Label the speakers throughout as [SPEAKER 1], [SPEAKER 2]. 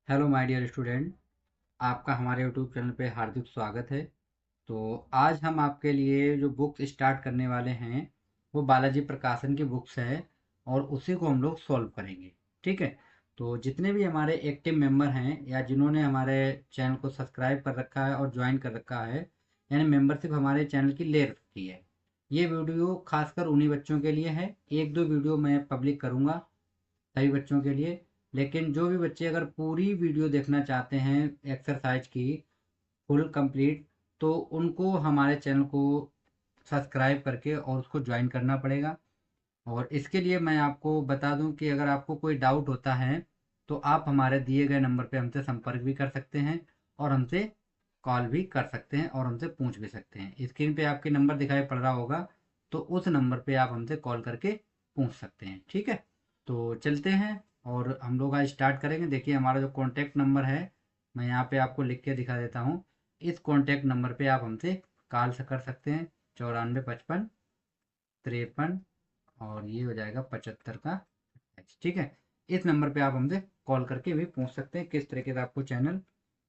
[SPEAKER 1] Hello my dear student, आपका हमारे YouTube channel पे हार्दिक स्वागत है। तो आज हम आपके लिए जो बुक स्टार्ट करने वाले हैं वो बालाजी प्रकाशन की बुक्स है और उसी को हम लोग सॉल्व करेंगे। ठीक है। तो जितने भी हमारे एक्टिव मेंबर हैं या जिन्होंने हमारे चैनल को सब्सक्राइब कर रखा है और ज्वाइन कर रखा है, यानी मेंबरशिप हमारे चैनल की ले रखी है, ये वीडियो खासकर उन्हीं बच्चों के लिए है। एक दो वीडियो मैं पब्लिक करूँगा सभी बच्चों के लिए, लेकिन जो भी बच्चे अगर पूरी वीडियो देखना चाहते हैं एक्सरसाइज की फुल कंप्लीट, तो उनको हमारे चैनल को सब्सक्राइब करके और उसको ज्वाइन करना पड़ेगा। और इसके लिए मैं आपको बता दूं कि अगर आपको कोई डाउट होता है तो आप हमारे दिए गए नंबर पे हमसे संपर्क भी कर सकते हैं और हमसे कॉल भी कर सकते हैं और हमसे पूछ भी सकते हैं। स्क्रीन पे आपके नंबर दिखाई पड़ रहा होगा, तो उस नंबर पे आप हमसे कॉल करके पूछ सकते हैं। ठीक है। तो चलते हैं और हम लोग आज स्टार्ट करेंगे। देखिए हमारा जो कॉन्टैक्ट नंबर है, मैं यहाँ पे आपको लिख के दिखा देता हूँ। इस कॉन्टैक्ट नंबर पे आप हमसे कॉल कर सकते हैं, 94 55 53 और ये हो जाएगा 75 का। ठीक है। इस नंबर पे आप हमसे कॉल करके भी पूछ सकते हैं किस तरीके से आपको चैनल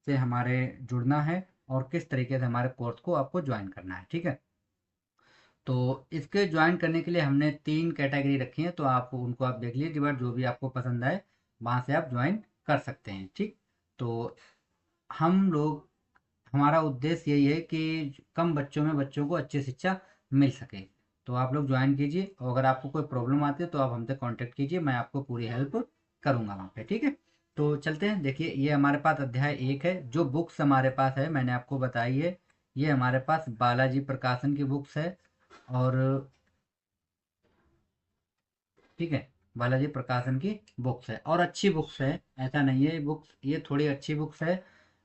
[SPEAKER 1] से हमारे जुड़ना है और किस तरीके से हमारे कोर्स को आपको ज्वाइन करना है। ठीक है। तो इसके ज्वाइन करने के लिए हमने 3 कैटेगरी रखी है, तो आप उनको आप देख लीजिए, बट जो भी आपको पसंद आए वहाँ से आप ज्वाइन कर सकते हैं। ठीक। तो हम लोग हमारा उद्देश्य यही है कि कम बच्चों में बच्चों को अच्छी शिक्षा मिल सके। तो आप लोग ज्वाइन कीजिए और अगर आपको कोई प्रॉब्लम आती है तो आप हमसे कांटेक्ट कीजिए, मैं आपको पूरी हेल्प करूंगा वहाँ पे। ठीक है। तो चलते हैं। देखिए ये हमारे पास अध्याय 1 है। जो बुक्स हमारे पास है मैंने आपको बताई है, ये हमारे पास बालाजी प्रकाशन की बुक्स है। और ठीक है, बालाजी प्रकाशन की बुक्स है और अच्छी बुक्स है, ऐसा नहीं है। बुक्स ये थोड़ी अच्छी बुक्स है।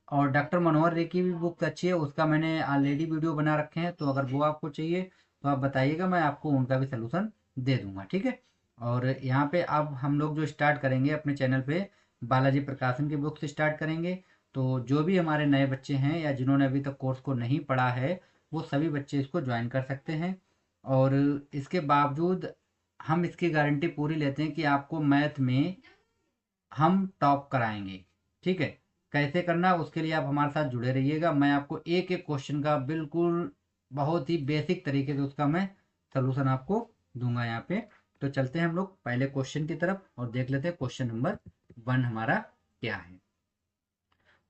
[SPEAKER 1] और डॉक्टर मनोहर रे की भी बुक अच्छी है, उसका मैंने ऑलरेडी वीडियो बना रखे हैं, तो अगर वो आपको चाहिए तो आप बताइएगा, मैं आपको उनका भी सलूशन दे दूंगा। ठीक है। और यहाँ पे अब हम लोग जो स्टार्ट करेंगे अपने चैनल पे, बालाजी प्रकाशन की बुक्स स्टार्ट करेंगे। तो जो भी हमारे नए बच्चे हैं या जिन्होंने अभी तक कोर्स को नहीं पढ़ा है, वो सभी बच्चे इसको ज्वाइन कर सकते हैं। और इसके बावजूद हम इसकी गारंटी पूरी लेते हैं कि आपको मैथ में हम टॉप कराएंगे। ठीक है। कैसे करना उसके लिए आप हमारे साथ जुड़े रहिएगा। मैं आपको एक एक क्वेश्चन का बिल्कुल बहुत ही बेसिक तरीके से उसका मैं सलूशन आपको दूंगा यहाँ पे। तो चलते हैं हम लोग पहले क्वेश्चन की तरफ और देख लेते हैं क्वेश्चन नंबर 1 हमारा क्या है।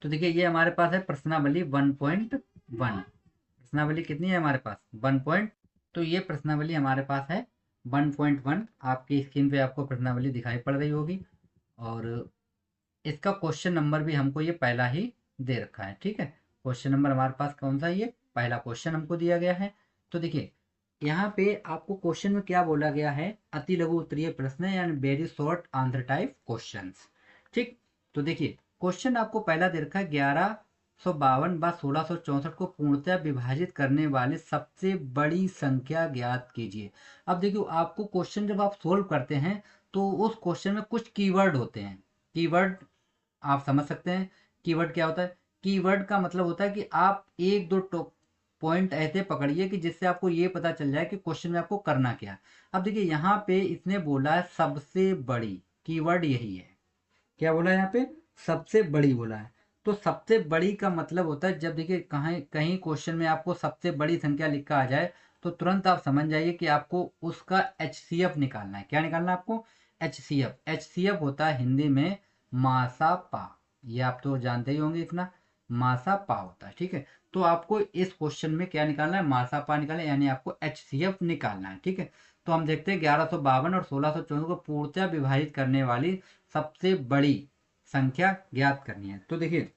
[SPEAKER 1] तो देखिए ये हमारे पास है प्रश्नावली 1.1। प्रश्नावली कितनी है हमारे पास? 1 तो ये प्रश्नावली हमारे पास है 1.1। आपकी स्क्रीन पे आपको प्रश्नावली दिखाई पड़ रही होगी और इसका क्वेश्चन नंबर भी हमको ये पहला ही दे रखा है। ठीक है। क्वेश्चन नंबर हमारे पास कौन सा है? ये पहला क्वेश्चन हमको दिया गया है। तो देखिए यहाँ पे आपको क्वेश्चन में क्या बोला गया है, अति लघु उत्तरीय प्रश्न यानी very short answer type questions. ठीक। तो देखिए क्वेश्चन आपको पहला दे रखा है 1152 व 1664 को पूर्णतः विभाजित करने वाली सबसे बड़ी संख्या ज्ञात कीजिए। अब देखिए आपको क्वेश्चन जब आप सोल्व करते हैं तो उस क्वेश्चन में कुछ कीवर्ड होते हैं। कीवर्ड आप समझ सकते हैं। कीवर्ड क्या होता है? कीवर्ड का मतलब होता है कि आप एक दो पॉइंट ऐसे पकड़िए कि जिससे आपको ये पता चल जाए कि क्वेश्चन में आपको करना क्या है। अब देखिए यहाँ पे इसने बोला है सबसे बड़ी, कीवर्ड यही है। क्या बोला है यहाँ पे? सबसे बड़ी बोला है। तो सबसे बड़ी का मतलब होता है जब देखिए कहीं कहीं क्वेश्चन में आपको सबसे बड़ी संख्या लिखा आ जाए तो तुरंत आप समझ जाइए कि आपको उसका HCF निकालना है। क्या निकालना है आपको? HCF। HCF होता है हिंदी में मासा पा। ये आप तो जानते ही होंगे इतना। मासा पा होता है। ठीक है। तो आपको इस क्वेश्चन में क्या निकालना है? मासा पा निकालना है, यानी आपको HCF निकालना है। ठीक है। तो हम देखते हैं 1152 और 1664 को पूर्णतः विभाजित करने वाली सबसे बड़ी संख्या ज्ञात करनी है। तो देखिए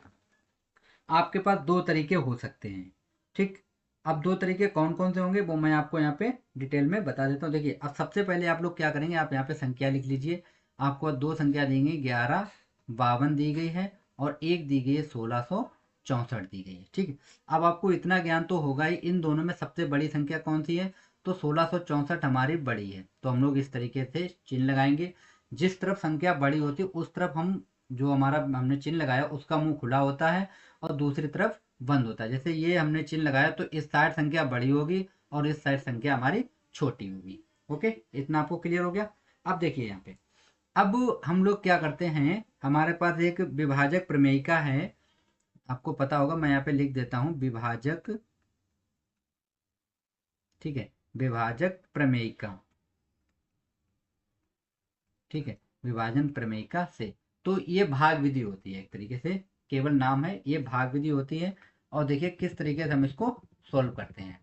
[SPEAKER 1] आपके पास दो तरीके हो सकते हैं। ठीक। अब दो तरीके कौन कौन से होंगे वो मैं आपको यहाँ पे डिटेल में बता देता हूँ। देखिए अब सबसे पहले आप लोग क्या करेंगे, आप यहाँ पे संख्या लिख लीजिए। आपको दो संख्या दी गई, 1152 दी गई है और एक दी गई है 1664 दी गई है। ठीक है। अब आपको इतना ज्ञान तो होगा ही, इन दोनों में सबसे बड़ी संख्या कौन सी है? तो 1664 हमारी बड़ी है। तो हम लोग इस तरीके से चिन्ह लगाएंगे। जिस तरफ संख्या बड़ी होती है उस तरफ हम जो हमारा हमने चिन्ह लगाया उसका मुंह खुला होता है और दूसरी तरफ बंद होता है। जैसे ये हमने चिन्ह लगाया तो इस साइड संख्या बड़ी होगी और इस साइड संख्या हमारी छोटी होगी। ओके, इतना आपको क्लियर हो गया। अब देखिए यहाँ पे अब हम लोग क्या करते हैं, हमारे पास एक विभाजक प्रमेयिका है, आपको पता होगा, मैं यहाँ पे लिख देता हूँ विभाजक, ठीक है, विभाजक प्रमेयिका, ठीक है, विभाजन प्रमेयिका से। तो ये भाग विधि होती है एक तरीके से, केवल नाम है, ये भाग विधि होती है। और देखिए किस तरीके से हम इसको सोल्व करते हैं।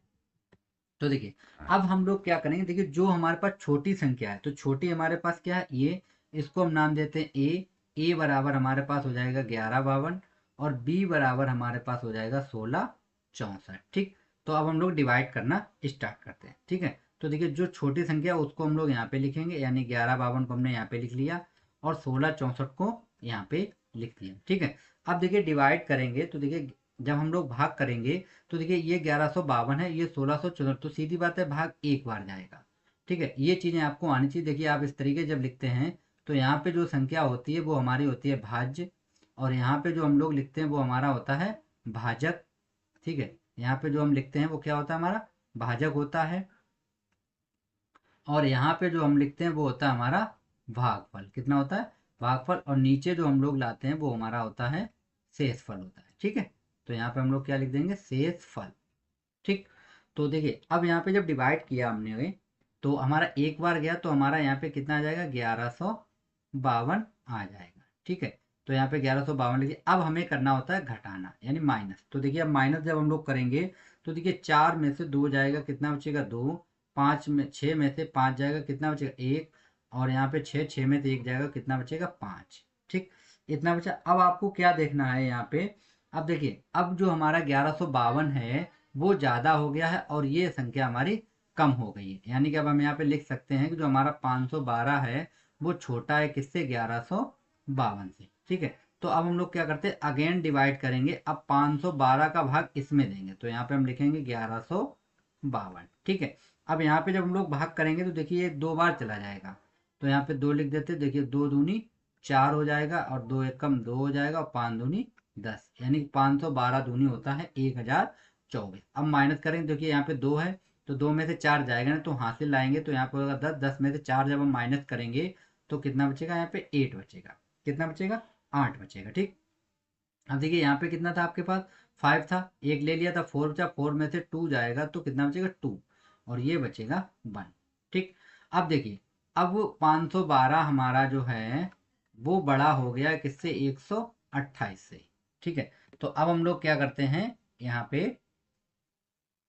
[SPEAKER 1] तो देखिए अब हम लोग क्या करेंगे, देखिए जो हमारे पास छोटी संख्या है, तो छोटी हमारे पास क्या है, ये, इसको हम नाम देते हैं ए बराबर हमारे पास हो जाएगा 1152, और बी बराबर हमारे पास हो जाएगा 1664। ठीक, तो अब हम लोग डिवाइड करना स्टार्ट करते हैं। ठीक है, तो देखिए जो छोटी संख्या उसको हम लोग यहाँ पे लिखेंगे, यानी 1152 को हमने यहाँ पे लिख लिया और 1664 को यहाँ पे लिख दिया। ठीक है, अब देखिए डिवाइड करेंगे, तो देखिए जब हम लोग भाग करेंगे, तो देखिए ये 1152 है, ये 1664, तो सीधी बात है भाग एक बार जाएगा। ठीक है, ये चीजें आपको आनी चाहिए। देखिए आप इस तरीके जब लिखते हैं, तो यहाँ पे जो संख्या होती है वो हमारी होती है भाज्य, और यहाँ पे जो हम लोग लिखते हैं वो हमारा होता है भाजक। ठीक है, यहाँ पे जो हम लिखते हैं वो क्या होता है, हमारा भाजक होता है, और यहाँ पे जो हम लिखते हैं वो होता है हमारा भागफल। कितना होता है, भागफल, और नीचे जो हम लोग लाते हैं वो हमारा होता है शेषफल होता है। ठीक है, तो यहाँ पे हम लोग क्या लिख देंगे, शेषफल। ठीक, तो देखिए अब यहाँ पे जब डिवाइड किया हमने, तो हमारा एक बार गया, तो हमारा यहाँ पे कितना आ जाएगा, 1152 आ जाएगा। ठीक है, तो यहाँ पे 1152 लिखिए। अब हमें करना होता है घटाना, यानी माइनस। तो देखिए अब माइनस जब हम लोग करेंगे, तो देखिए 4 में से 2 जाएगा, कितना बचेगा 2, 5 में 6 में से 5 जाएगा, कितना बचेगा 1, और यहाँ पे 6 में से 1 जाएगा, कितना बचेगा 5। ठीक, इतना बचा। अब आपको क्या देखना है यहाँ पे, अब देखिए अब जो हमारा 1152 है वो ज़्यादा हो गया है, और ये संख्या हमारी कम हो गई है, यानी कि अब हम यहाँ पे लिख सकते हैं कि जो हमारा 512 है वो छोटा है किससे, 1152 से। ठीक है, तो अब हम लोग क्या करते हैं, अगेन डिवाइड करेंगे। अब 512 का भाग इसमें देंगे, तो यहाँ पे हम लिखेंगे 1152। ठीक है, अब यहाँ पे जब हम लोग भाग करेंगे, तो देखिए ये 2 बार चला जाएगा, तो यहाँ पे 2 लिख देते, देखिए 2 दूनी 4 हो जाएगा, और 2 एकम 2 हो जाएगा, और 5 दूनी 10, यानी 512 दूनी होता है 1024। अब माइनस करेंगे, देखिए यहाँ पे 2 है, तो 2 में से 4 जाएगा ना, तो हासिल लाएंगे, तो यहाँ पे होगा 10, 10 में से 4 जब हम माइनस करेंगे, तो कितना बचेगा, यहाँ पे 8 बचेगा। कितना बचेगा, 8 बचेगा। ठीक, अब देखिए यहाँ पे कितना था आपके पास, 5 था, एक ले लिया था, 4 बचा, 4 में से 2 जाएगा, तो कितना बचेगा 2, और ये बचेगा 1। ठीक, अब देखिए अब 512 हमारा जो है वो बड़ा हो गया किससे, 128 से। ठीक है, तो अब हम लोग क्या करते हैं, यहाँ पे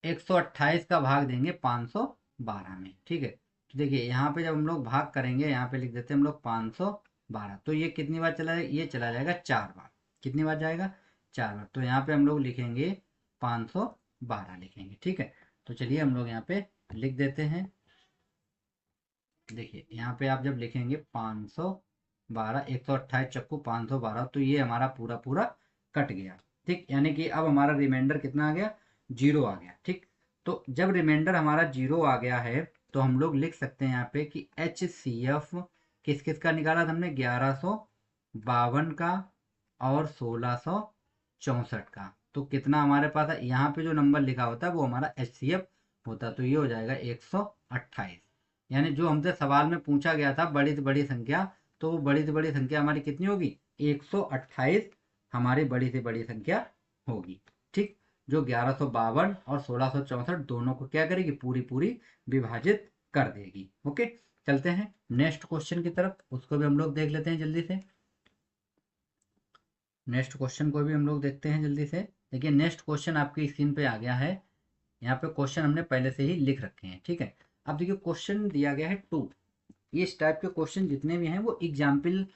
[SPEAKER 1] 128 का भाग देंगे 512 में। ठीक है, तो देखिए यहाँ पे जब हम लोग भाग करेंगे, यहाँ पे लिख देते हैं हम लोग 512, तो ये कितनी बार चला जाएगा, ये चला जाएगा 4 बार। कितनी बार जाएगा, 4 बार, तो यहाँ पे हम लोग लिखेंगे 512 लिखेंगे। ठीक है, तो चलिए हम लोग यहाँ पे लिख देते हैं। देखिए यहाँ पे आप जब लिखेंगे 512, 128 चक्कू 512, तो ये हमारा पूरा पूरा कट गया। ठीक, यानी कि अब हमारा रिमाइंडर कितना आ गया, 0 आ गया। ठीक, तो जब रिमाइंडर हमारा 0 आ गया है, तो हम लोग लिख सकते हैं यहाँ पे कि HCF किस किस का निकाला था हमने, 1152 का और 1664 का। तो कितना हमारे पास है, यहाँ पे जो नंबर लिखा होता है वो हमारा HCF होता है, तो ये हो जाएगा 128। यानी जो हमसे सवाल में पूछा गया था बड़ी से बड़ी संख्या, तो वो बड़ी से बड़ी संख्या हमारी कितनी होगी, 128 हमारी बड़ी से बड़ी संख्या होगी। ठीक, जो 1152 और 1664 दोनों को क्या करेगी, पूरी पूरी विभाजित कर देगी। ओके, चलते हैं नेक्स्ट क्वेश्चन की तरफ, उसको भी हम लोग देख लेते हैं जल्दी से। नेक्स्ट क्वेश्चन को भी हम लोग देखते हैं जल्दी से। देखिए नेक्स्ट क्वेश्चन आपकी स्क्रीन पे आ गया है, यहाँ पे क्वेश्चन हमने पहले से ही लिख रखे हैं। ठीक है, अब देखिए क्वेश्चन दिया गया है 2। इस टाइप के क्वेश्चन जितने भी हैं वो एग्जाम्पल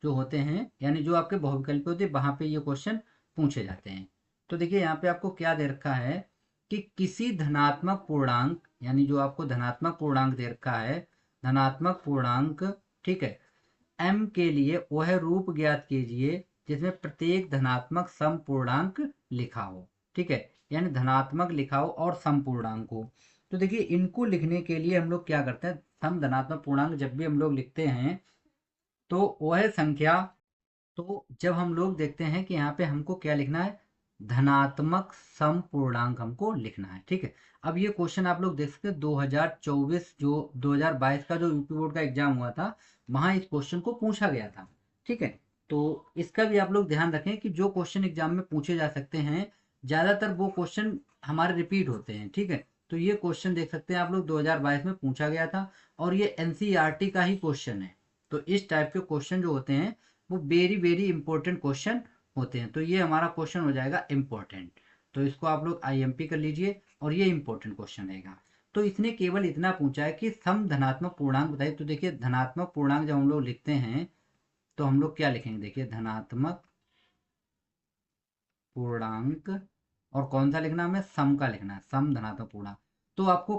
[SPEAKER 1] जो होते हैं, यानी जो आपके बहुविकल्पी होते हैं वहां पे ये क्वेश्चन पूछे जाते हैं। तो देखिए यहाँ पे आपको क्या दे रखा है कि किसी धनात्मक पूर्णांक, यानी जो आपको धनात्मक पूर्णांक दे रखा है, धनात्मक पूर्णांक, ठीक है, m के लिए वह रूप ज्ञात कीजिए जिसमें प्रत्येक धनात्मक समपूर्णांक लिखा हो। ठीक है, यानी धनात्मक लिखा हो और समपूर्णांक हो। तो देखिए इनको लिखने के लिए हम लोग क्या करते हैं, सम धनात्मक पूर्णांक जब भी हम लोग लिखते हैं, तो वह संख्या, तो जब हम लोग देखते हैं कि यहाँ पे हमको क्या लिखना है, धनात्मक सम पूर्णांक हमको लिखना है। ठीक है, अब ये क्वेश्चन आप लोग देख सकते हैं 2024 जो 2022 का जो यूपी बोर्ड का एग्जाम हुआ था, वहां इस क्वेश्चन को पूछा गया था। ठीक है, तो इसका भी आप लोग ध्यान रखें कि जो क्वेश्चन एग्जाम में पूछे जा सकते हैं, ज्यादातर वो क्वेश्चन हमारे रिपीट होते हैं। ठीक है, तो ये क्वेश्चन देख सकते हैं आप लोग 2022 में पूछा गया था, और ये एनसीईआरटी का ही क्वेश्चन है। तो इस टाइप के क्वेश्चन जो होते हैं वो वेरी वेरी इंपॉर्टेंट क्वेश्चन होते हैं। तो ये हमारा क्वेश्चन हो जाएगा इम्पोर्टेंट, तो इसको आप लोग आईएमपी कर लीजिए, और ये इंपॉर्टेंट क्वेश्चन रहेगा। तो इसने केवल इतना पूछा है कि सम धनात्मक पूर्णांक बताइए। तो देखिए धनात्मक पूर्णांक जब हम लोग लिखते हैं तो हम लोग क्या लिखेंगे, देखिए धनात्मक पूर्णांक, और कौन सा लिखना है हमें, सम का लिखना है, सम धनात्मक पूर्णांक। तो आपको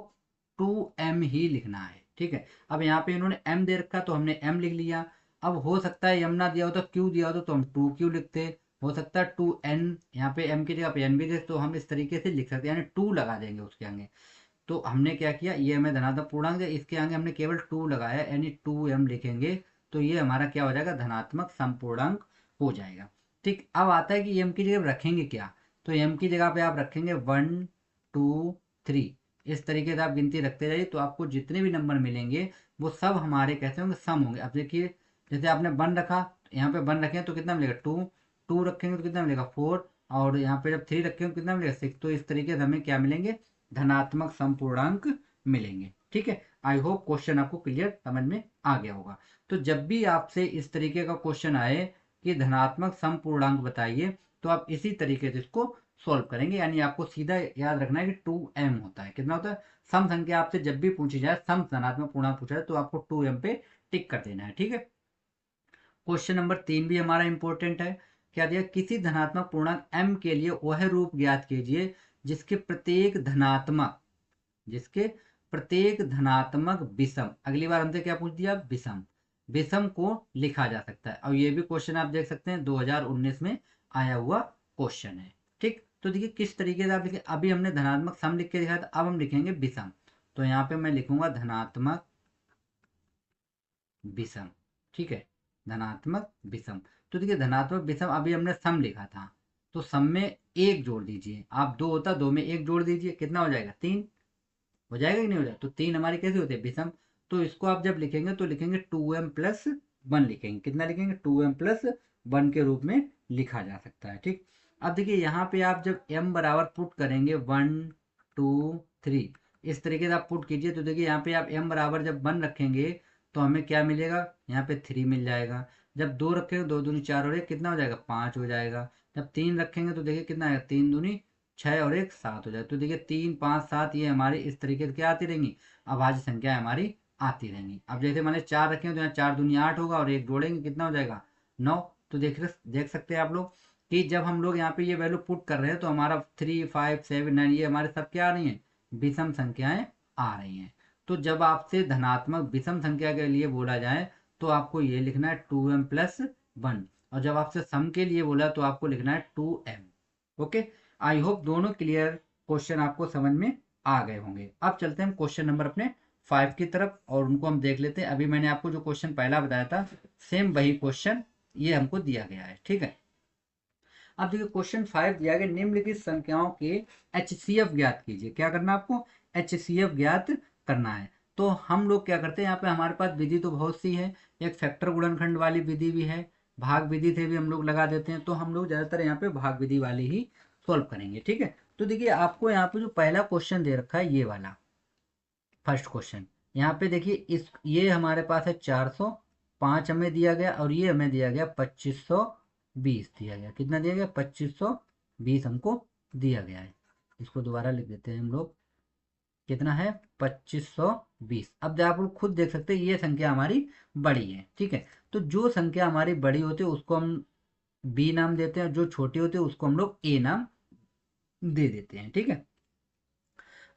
[SPEAKER 1] 2m ही लिखना है। ठीक है, अब यहाँ पे इन्होंने m दे रखा तो हमने m लिख लिया। अब हो सकता है m ना दिया हो तो q दिया हो तो हम 2q लिखते, हो सकता है 2n, यहाँ पे m की जगह पे n भी दे तो हम इस तरीके से लिख सकते हैं, यानी 2 लगा देंगे उसके आगे। तो हमने क्या किया, ये हमें धनात्मक पूर्णांक है, इसके आगे हमने केवल 2 लगाया, यानी 2m लिखेंगे। तो ये हमारा क्या हो जाएगा, धनात्मक समपूर्णांक हो जाएगा। ठीक, अब आता है कि m की जगह रखेंगे क्या। तो m की जगह पे आप रखेंगे 1 2 3, इस तरीके से आप गिनती रखते जाइए, तो आपको जितने भी नंबर मिलेंगे वो सब हमारे कैसे होंगे, सम होंगे। अब देखिए जैसे आपने 1 रखा, यहाँ पे 1 रखें तो कितना मिलेगा 2, 2 रखेंगे तो कितना मिलेगा 4, और यहाँ पे जब 3 रखेंगे तो कितना मिलेगा 6। तो इस तरीके से हमें क्या मिलेंगे, धनात्मक समपूर्णांक मिलेंगे। ठीक है, आई होप क्वेश्चन आपको क्लियर समझ में आ गया होगा। तो जब भी आपसे इस तरीके का क्वेश्चन आए कि धनात्मक समपूर्णांक बताइए, तो आप इसी तरीके से इसको सॉल्व करेंगे, यानी आपको सीधा याद रखना है कि 2m होता है। कितना होता है, सम संख्या आपसे जब भी पूछी जाए, सम धनात्मक पूर्णांक पूछा जाए, तो आपको 2m पे टिक कर देना है। ठीक है, क्वेश्चन नंबर 3 भी हमारा इंपॉर्टेंट है। क्या दिया, किसी धनात्मक पूर्णांक m के लिए वह रूप ज्ञात कीजिए जिसके प्रत्येक धनात्मक विषम, अगली बार हमसे क्या पूछ दिया, विषम, विषम को लिखा जा सकता है। और ये भी क्वेश्चन आप देख सकते हैं 2019 में आया हुआ क्वेश्चन है। ठीक, तो देखिए किस तरीके से आप लिखे, अभी हमने धनात्मक सम लिख के दिखाया था, अब हम लिखेंगे विषम। तो यहाँ पे मैं लिखूंगा धनात्मक विषम। ठीक है, धनात्मक विषम। तो देखिए धनात्मक विषम, अभी हमने सम लिखा था, तो सम में एक जोड़ दीजिए, आप 2 होता 2 में एक जोड़ दीजिए, कितना हो जाएगा 3, हो जाएगा कि नहीं हो जाएगा। तो 3 हमारी कैसे होते हैं, विषम। तो इसको आप जब लिखेंगे तो लिखेंगे 2m+1 लिखेंगे, कितना लिखेंगे 2m+1 के रूप में लिखा जा सकता है। ठीक, अब देखिए यहाँ पे आप जब m बराबर पुट करेंगे 1 2 3, इस तरीके से आप पुट कीजिए, तो देखिए यहाँ पे आप m बराबर जब 1 रखेंगे तो हमें क्या मिलेगा, यहाँ पे 3 मिल जाएगा। जब 2 रखेंगे, 2 दूनी 4 और 1 कितना हो जाएगा 5 हो जाएगा। जब 3 रखेंगे तो देखिए कितना आएगा, 3 दूनी 6 और 1 7 हो जाए। तो देखिए 3 5 7 ये हमारी इस तरीके से क्या आती रहेंगी, अभाज्य संख्या हमारी आती रहेंगी। अब जैसे मैंने 4 रखे तो यहाँ 4 दूनी 8 होगा, और एक जोड़ेंगे कितना हो जाएगा 9। तो देख सकते हैं आप लोग कि जब हम लोग यहाँ पे ये वैल्यू पुट कर रहे हैं तो हमारा 3 5 7 9 ये हमारे सब क्या आ रही हैं, विषम संख्याएं आ रही हैं। तो जब आपसे धनात्मक विषम संख्या के लिए बोला जाए तो आपको ये लिखना है 2m+1, और जब आपसे सम के लिए बोला तो आपको लिखना है 2m। ओके, आई होप दोनों क्लियर क्वेश्चन आपको समझ में आ गए होंगे। अब चलते हैं क्वेश्चन नंबर अपने 5 की तरफ, और उनको हम देख लेते हैं। अभी मैंने आपको जो क्वेश्चन पहला बताया था, सेम वही क्वेश्चन ये हमको दिया गया है। ठीक है, अब देखिए क्वेश्चन 5 दिया गया, निम्नलिखित संख्याओं के HCF ज्ञात कीजिए। क्या करना है आपको, HCF ज्ञात करना है। तो हम लोग क्या करते हैं, यहाँ पे हमारे पास विधि तो बहुत सी है, एक फैक्टर गुणनखंड वाली विधि भी है, भाग विधि से भी हम लोग लगा देते हैं। तो हम लोग ज्यादातर यहाँ पे भाग विधि वाली ही सॉल्व करेंगे। ठीक है, तो देखिए आपको यहाँ पे जो पहला क्वेश्चन दे रखा है, ये वाला फर्स्ट क्वेश्चन, यहाँ पे देखिए इस ये हमारे पास है 405 हमें दिया गया, और ये हमें दिया गया 2520 दिया गया। कितना दिया गया, 2520 हमको दिया गया है। इसको दोबारा लिख देते हैं हम लोग, कितना है 2520। अब आप लोग खुद देख सकते हैं ये संख्या हमारी बड़ी है। ठीक है, तो जो संख्या हमारी बड़ी होती है उसको हम बी नाम देते हैं, जो छोटी होती है उसको हम लोग ए नाम दे देते हैं। ठीक है,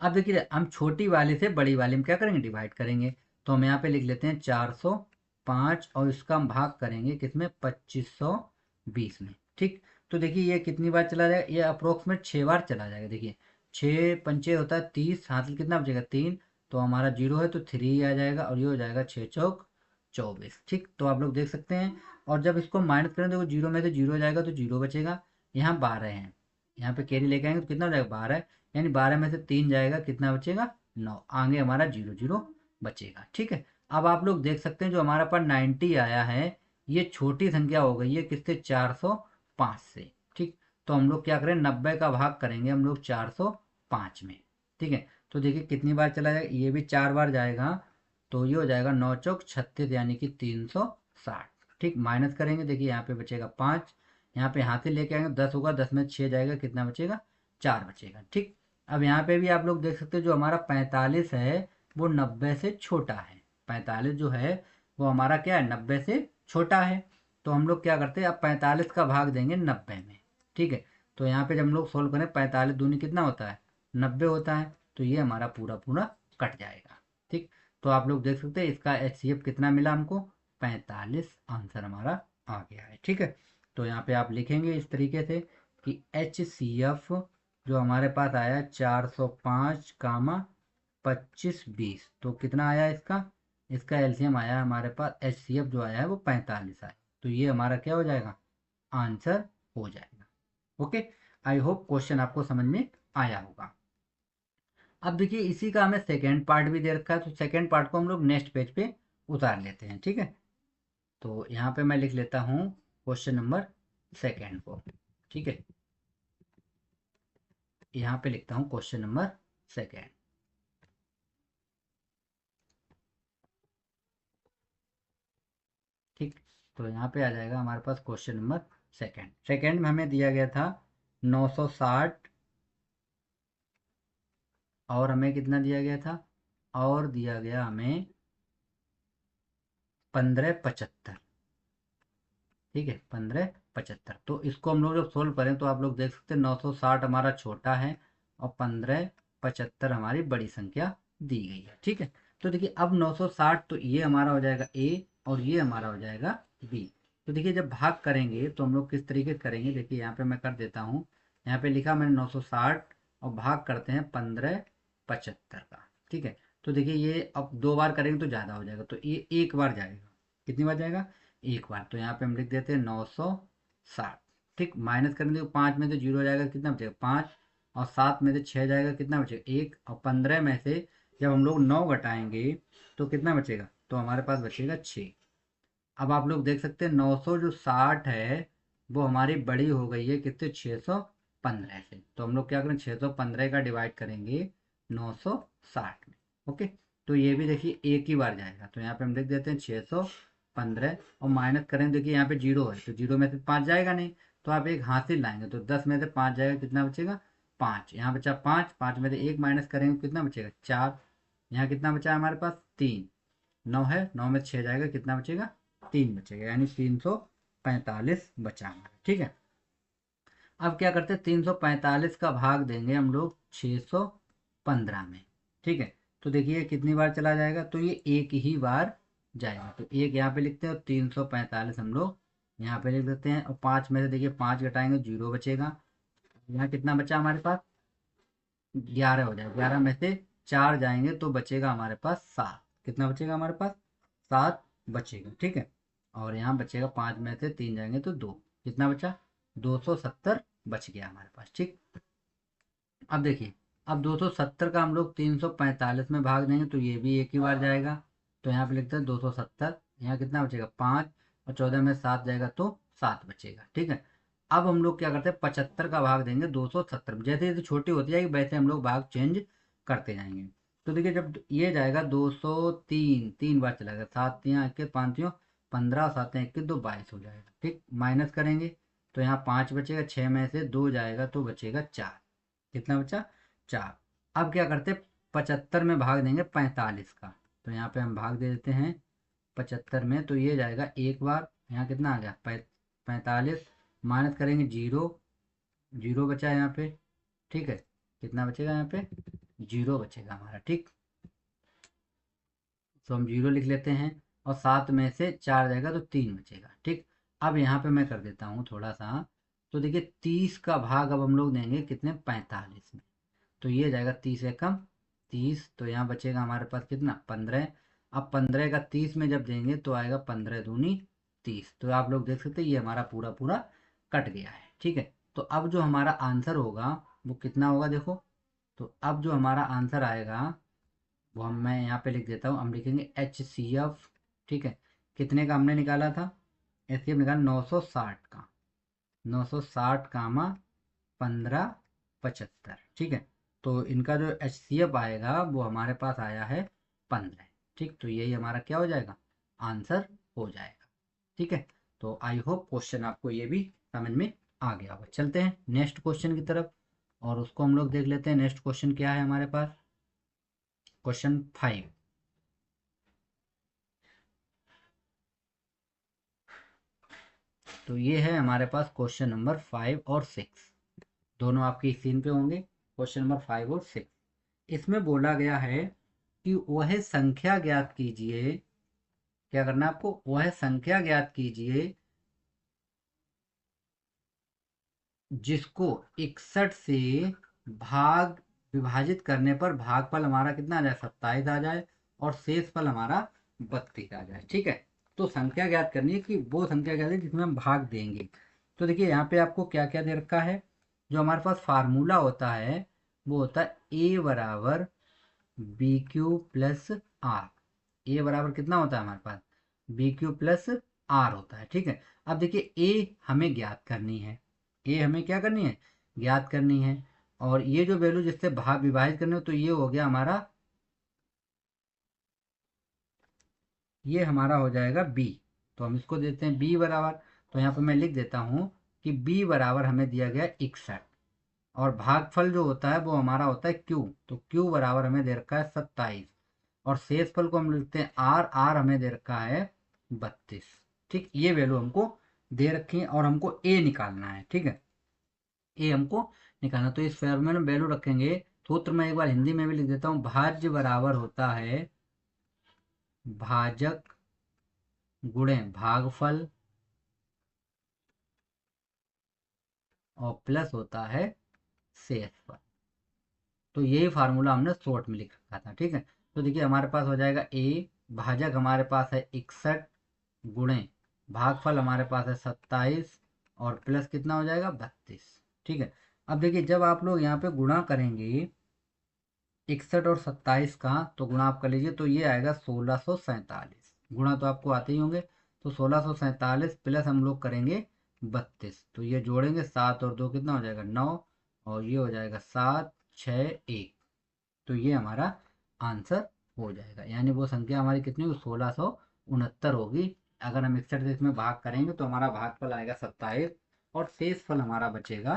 [SPEAKER 1] अब देखिए हम छोटी वाले से बड़ी वाले में क्या करेंगे, डिवाइड करेंगे। तो हम यहाँ पे लिख लेते हैं 405, और इसका हम भाग करेंगे किसमें, 2520 में। ठीक, तो देखिए ये कितनी बार चला जाएगा, ये अप्रोक्सीमेट 6 बार चला जाएगा। देखिए 6 पंचे होता है 30, हाथ कितना बचेगा 3, तो हमारा 0 है तो 3 आ जाएगा, और ये हो जाएगा 6 चौक 24। ठीक, तो आप लोग देख सकते हैं, और जब इसको माइनस करें तो 0 में से 0 जाएगा तो 0 बचेगा। यहाँ 12 है, यहाँ पे कैरी लेके आएंगे तो कितना हो जाएगा 12, यानी 12 में से 3 जाएगा, कितना बचेगा 9, आगे हमारा 0 0 बचेगा। ठीक है, अब आप लोग देख सकते हैं जो हमारा पास 90 आया है ये छोटी संख्या हो गई है किससे, 405 से। ठीक, तो हम लोग क्या करें, 90 का भाग करेंगे हम लोग 405 में। ठीक है, तो देखिए कितनी बार चला जाएगा, ये भी 4 बार जाएगा, तो ये हो जाएगा 9 चौक 36 यानी कि 360। ठीक, माइनस करेंगे, देखिए यहाँ पे बचेगा 5, यहाँ पे हाथ से लेके आएंगे 10 होगा, 10 में 6 जाएगा, कितना बचेगा 4 बचेगा। ठीक, अब यहाँ पे भी आप लोग देख सकते हो जो हमारा 45 है वो 90 से छोटा है। 45 जो है वो हमारा क्या है, 90 से छोटा है। तो हम लोग क्या करते हैं, अब 45 का भाग देंगे 90 में। ठीक है, तो यहाँ पे जब हम लोग सोल्व करें 45 दूनी कितना होता है 90 होता है, तो ये हमारा पूरा पूरा कट जाएगा। ठीक, तो आप लोग देख सकते हैं इसका HCF कितना मिला हमको, 45 आंसर हमारा आ गया है। ठीक है, तो यहाँ पे आप लिखेंगे इस तरीके से कि HCF जो हमारे पास आया 405 कामा 25 20, तो कितना आया इसका, इसका एलसीएम आया हमारे पास, HCF जो आया है वो 45 आया, तो ये हमारा क्या हो जाएगा, आंसर हो जाएगा। ओके, आई होप क्वेश्चन आपको समझ में आया होगा। अब देखिए इसी का हमें सेकेंड पार्ट भी दे रखा है, तो सेकेंड पार्ट को हम लोग नेक्स्ट पेज पे उतार लेते हैं। ठीक है, तो यहाँ पे मैं लिख लेता हूँ क्वेश्चन नंबर सेकेंड को। ठीक है, यहाँ पे लिखता हूँ क्वेश्चन नंबर सेकेंड। ठीक, तो यहाँ पे आ जाएगा हमारे पास क्वेश्चन नंबर सेकेंड। सेकेंड में हमें दिया गया था 960, और हमें कितना दिया गया था, और दिया गया हमें 1575। ठीक है, 1575, तो इसको हम लोग जब सोल्व करें तो आप लोग देख सकते हैं 960 हमारा छोटा है और 1575 हमारी बड़ी संख्या दी गई है। ठीक है, तो देखिए अब 960 तो ये हमारा हो जाएगा ए और ये हमारा हो जाएगा बी। तो देखिए जब भाग करेंगे तो हम लोग किस तरीके से करेंगे, देखिए यहाँ पे मैं कर देता हूँ, यहाँ पे लिखा मैंने 960 और भाग करते हैं 1575 का। ठीक है, तो देखिए ये अब 2 बार करेंगे तो ज़्यादा हो जाएगा, तो ये एक बार जाएगा, कितनी बार जाएगा, एक बार। तो यहाँ पे हम लिख देते हैं 960। ठीक, माइनस करेंगे तो 5 में से 0 जाएगा, कितना बचेगा 5, और 7 में से 6 जाएगा, कितना बचेगा 1, और 15 में से जब हम लोग 9 घटाएंगे तो कितना बचेगा, तो हमारे पास बचेगा 6। अब आप लोग देख सकते हैं 900 जो 60 है वो हमारी बड़ी हो गई है कितने, 615 से। तो हम लोग क्या करें, 615 का डिवाइड करेंगे 960 में। ओके, तो ये भी देखिए एक ही बार जाएगा, तो यहाँ पे हम लिख देते हैं 615, और माइनस करें, देखिए यहाँ पे 0 है तो 0 में से 5 जाएगा नहीं, तो आप एक हासिल लाएंगे तो 10 में से 5 जाएगा, कितना बचेगा 5, यहाँ बचा 5, 5 में से 1 माइनस करेंगे कितना बचेगा 4, यहाँ कितना बचा हमारे पास 3, 9 है, 9 में 6 जाएगा, कितना बचेगा 3 बचेगा, यानी 345 बचा हमारा। ठीक है, अब क्या करते हैं 345 का भाग देंगे हम लोग 615 में। ठीक है, तो देखिए कितनी बार चला जाएगा, तो ये एक ही बार जाएगा, तो एक यहाँ पे लिखते हैं और 345 हम लोग यहाँ पे लिख देते हैं, और 5 में से देखिए 5 घटाएंगे 0 बचेगा, यहाँ कितना बचा हमारे पास 11 हो जाएगा, 11 में से 4 जाएंगे तो बचेगा हमारे पास 7, कितना बचेगा हमारे पास 7 बचेगा। ठीक है, और यहाँ बचेगा 5 में से 3 जाएंगे तो 2, कितना बचा 270 बच गया हमारे पास। ठीक, अब देखिए अब 270 का हम लोग 345 में भाग देंगे तो ये भी एक ही बार जाएगा, तो यहाँ पे लिखते हैं 270, यहाँ कितना बचेगा 5, और 14 में 7 जाएगा तो 7 बचेगा। ठीक है, अब हम लोग क्या करते हैं 75 का भाग देंगे 270 में, जैसे जैसे छोटी होती जाएगी वैसे हम लोग भाग चेंज करते जाएंगे। तो देखिए जब ये जाएगा 203, 3 बार चलाएगा, 7 यहाँ 21 5 15, 7 21 2 22 हो जाएगा। ठीक, माइनस करेंगे तो यहाँ 5 बचेगा, 6 में से 2 जाएगा तो बचेगा 4, कितना बचा 4। अब क्या करते 75 में भाग देंगे 45 का, तो यहाँ पे हम भाग दे देते हैं 75 में, तो ये जाएगा एक बार, यहाँ कितना आ गया 45, माइनस करेंगे 0, 0 बचा यहाँ पे। ठीक है, कितना बचेगा यहाँ पे 0 बचेगा हमारा। ठीक, तो हम 0 लिख लेते हैं, और 7 में से 4 जाएगा तो 3 बचेगा। ठीक, अब यहाँ पे मैं कर देता हूँ थोड़ा सा, तो देखिए 30 का भाग अब हम लोग देंगे कितने 45 में, तो ये जाएगा 30 एकम 30, तो यहाँ बचेगा हमारे पास कितना 15। अब 15 का 30 में जब देंगे तो आएगा 15 दूनी 30, तो आप लोग देख सकते हैं ये हमारा पूरा पूरा कट गया है। ठीक है, तो अब जो हमारा आंसर होगा वो कितना होगा देखो। तो अब जो हमारा आंसर आएगा वो मैं यहाँ पे लिख देता हूँ, हम लिखेंगे HCF। ठीक है, कितने का हमने निकाला था, HCF निकाला 960 का, 960 कामा 1575। ठीक है, तो इनका जो HCF आएगा वो हमारे पास आया है 15। ठीक, तो यही हमारा क्या हो जाएगा, आंसर हो जाएगा। ठीक है, तो आई होप क्वेश्चन आपको ये भी समझ में आ गया होगा। चलते हैं नेक्स्ट क्वेश्चन की तरफ और उसको हम लोग देख लेते हैं। नेक्स्ट क्वेश्चन क्या है हमारे पास, क्वेश्चन 5। तो ये है हमारे पास क्वेश्चन नंबर 5 और 6, दोनों आपकी स्क्रीन पे होंगे। क्वेश्चन नंबर 5 और 6, इसमें बोला गया है कि वह संख्या ज्ञात कीजिए। क्या करना है आपको, वह संख्या ज्ञात कीजिए जिसको 61 से भाग विभाजित करने पर भागफल हमारा कितना आ जाए, 27 आ जाए, और शेषफल हमारा 32 आ जाए। ठीक है, तो संख्या ज्ञात करनी है कि वो संख्या ज्ञात है जिसमें हम भाग देंगे। तो देखिए यहाँ पे आपको क्या क्या दे रखा है, जो हमारे पास फार्मूला होता है वो होता है ए बराबर बी क्यू प्लस आर। ए बराबर कितना होता है हमारे पास, बी क्यू प्लस आर होता है। ठीक है, अब देखिए ए हमें ज्ञात करनी है, ए हमें क्या करनी है, ज्ञात करनी है। और ये जो वैल्यू जिससे भाग विभाजित करने हो, तो ये हो गया हमारा, ये हमारा हो जाएगा बी। तो हम इसको देते हैं बी बराबर, तो यहाँ पर मैं लिख देता हूँ कि बी बराबर हमें दिया गया 61, और भागफल जो होता है वो हमारा होता है क्यू, तो क्यू बराबर हमें दे रखा है 27, और शेषफल को हम लिखते हैं आर, आर हमें दे रखा है 32। ठीक, ये वैल्यू हमको दे रखी है और हमको ए निकालना है। ठीक है, ए हमको निकालना, तो इस फॉर्मूले में वैल्यू रखेंगे। सूत्र मैं एक बार हिंदी में भी लिख देता हूँ, भाज्य बराबर होता है भाजक गुणे भागफल, और प्लस होता है शेषफल। तो यही फार्मूला हमने शॉर्ट में लिख रखा था। ठीक है, तो देखिए हमारे पास हो जाएगा ए, भाजक हमारे पास है 61 गुणे भागफल हमारे पास है 27, और प्लस कितना हो जाएगा 32। ठीक है, अब देखिए जब आप लोग यहाँ पे गुणा करेंगे 61 और 27 का, तो गुणा आप कर लीजिए, तो ये आएगा 1647। गुणा तो आपको आते ही होंगे, तो 1647 प्लस हम लोग करेंगे 32, तो ये जोड़ेंगे 7 और 2 कितना हो जाएगा 9, और ये हो जाएगा 7 6 1। तो ये हमारा आंसर हो जाएगा, यानी वो संख्या हमारी कितनी होगी, 1669 होगी। अगर हम 61 से इसमें भाग करेंगे तो हमारा भागफल आएगा 27, और शेषफल हमारा बचेगा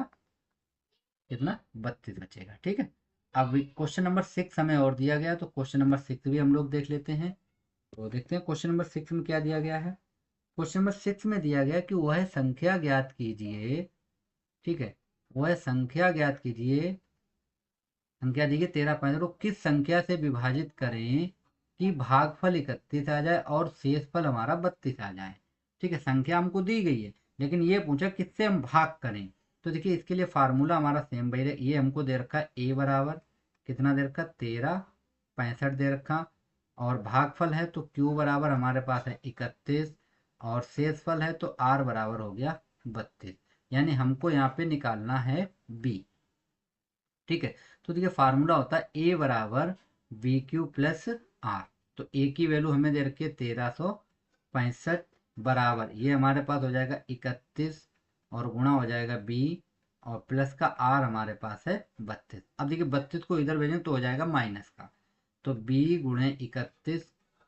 [SPEAKER 1] कितना, 32 बचेगा। ठीक है, अब क्वेश्चन नंबर 6 हमें और दिया गया, तो क्वेश्चन नंबर 6 भी हम लोग देख लेते हैं। तो देखते हैं क्वेश्चन नंबर 6 में क्या दिया गया है। क्वेश्चन नंबर 6 में दिया गया कि वह संख्या ज्ञात कीजिए। ठीक है, वह संख्या ज्ञात कीजिए, संख्या दी गई 13 को किस संख्या से विभाजित करें कि भागफल 31 आ जाए और शेषफल हमारा 32 आ जाए। ठीक है, संख्या हमको दी गई है, लेकिन ये पूछा किससे हम भाग करें। तो देखिए इसके लिए फार्मूला हमारा सेम वही है, ये हमको दे रखा है ए बराबर कितना दे रखा, 13 65 दे रखा, और भागफल है तो क्यू बराबर हमारे पास है 31, और शेषफल है तो आर बराबर हो गया 32, यानी हमको यहाँ पे निकालना है बी। ठीक है, तो देखिए फार्मूला होता है ए बराबर बी क्यू प्लस आर। तो ए की वैल्यू हमें दे रखी है 1365 बराबर, ये हमारे पास हो जाएगा 31, और गुणा हो जाएगा बी, और प्लस का आर हमारे पास है 32। अब देखिए 32 को इधर भेजें तो हो जाएगा माइनस का, तो बी गुणे 31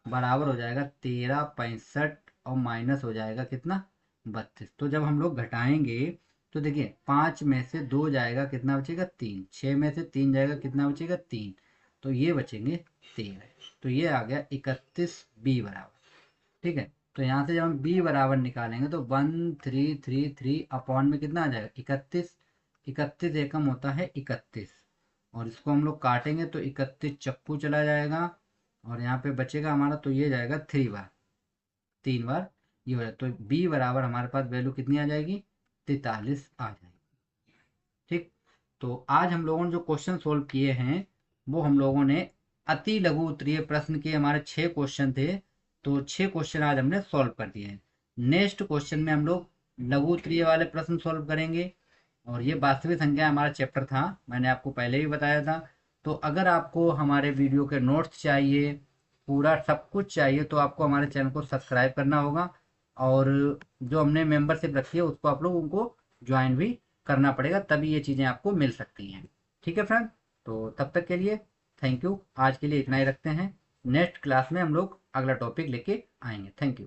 [SPEAKER 1] बराबर हो जाएगा 1365, और माइनस हो जाएगा कितना, 32। तो जब हम लोग घटाएंगे तो देखिए 5 में से 2 जाएगा कितना बचेगा 3, 6 में से 3 जाएगा कितना बचेगा 3, तो ये बचेंगे 13। तो ये आ गया 31 बी बराबर। ठीक है, तो यहाँ से जब हम बी बराबर निकालेंगे तो 1333 अपॉन में कितना आ जाएगा 31, 31 एकम होता है 31, और इसको हम लोग काटेंगे तो 31 चक्कू चला जाएगा, और यहाँ पे बचेगा हमारा, तो ये जाएगा 3 बार, 3 बार ये हो जाए, तो बी बराबर हमारे पास वैल्यू कितनी आ जाएगी, 43 आ जाएगी। ठीक, तो आज हम लोगों ने जो क्वेश्चन सोल्व किए हैं वो हम लोगों ने अति लघु उत्तरीय प्रश्न के, हमारे 6 क्वेश्चन थे, तो 6 क्वेश्चन आज हमने सॉल्व कर दिए हैं। नेक्स्ट क्वेश्चन में हम लोग लघु उत्तरीय वाले प्रश्न सॉल्व करेंगे, और ये वास्तविक संख्या हमारा चैप्टर था, मैंने आपको पहले भी बताया था। तो अगर आपको हमारे वीडियो के नोट्स चाहिए, पूरा सब कुछ चाहिए, तो आपको हमारे चैनल को सब्सक्राइब करना होगा, और जो हमने मेंबरशिप रखी है उसको आप लोगों को ज्वाइन भी करना पड़ेगा, तभी ये चीज़ें आपको मिल सकती हैं। ठीक है फ्रेंड, तो तब तक के लिए थैंक यू। आज के लिए इतना ही रखते हैं, नेक्स्ट क्लास में हम लोग अगला टॉपिक लेके आएंगे। Thank you.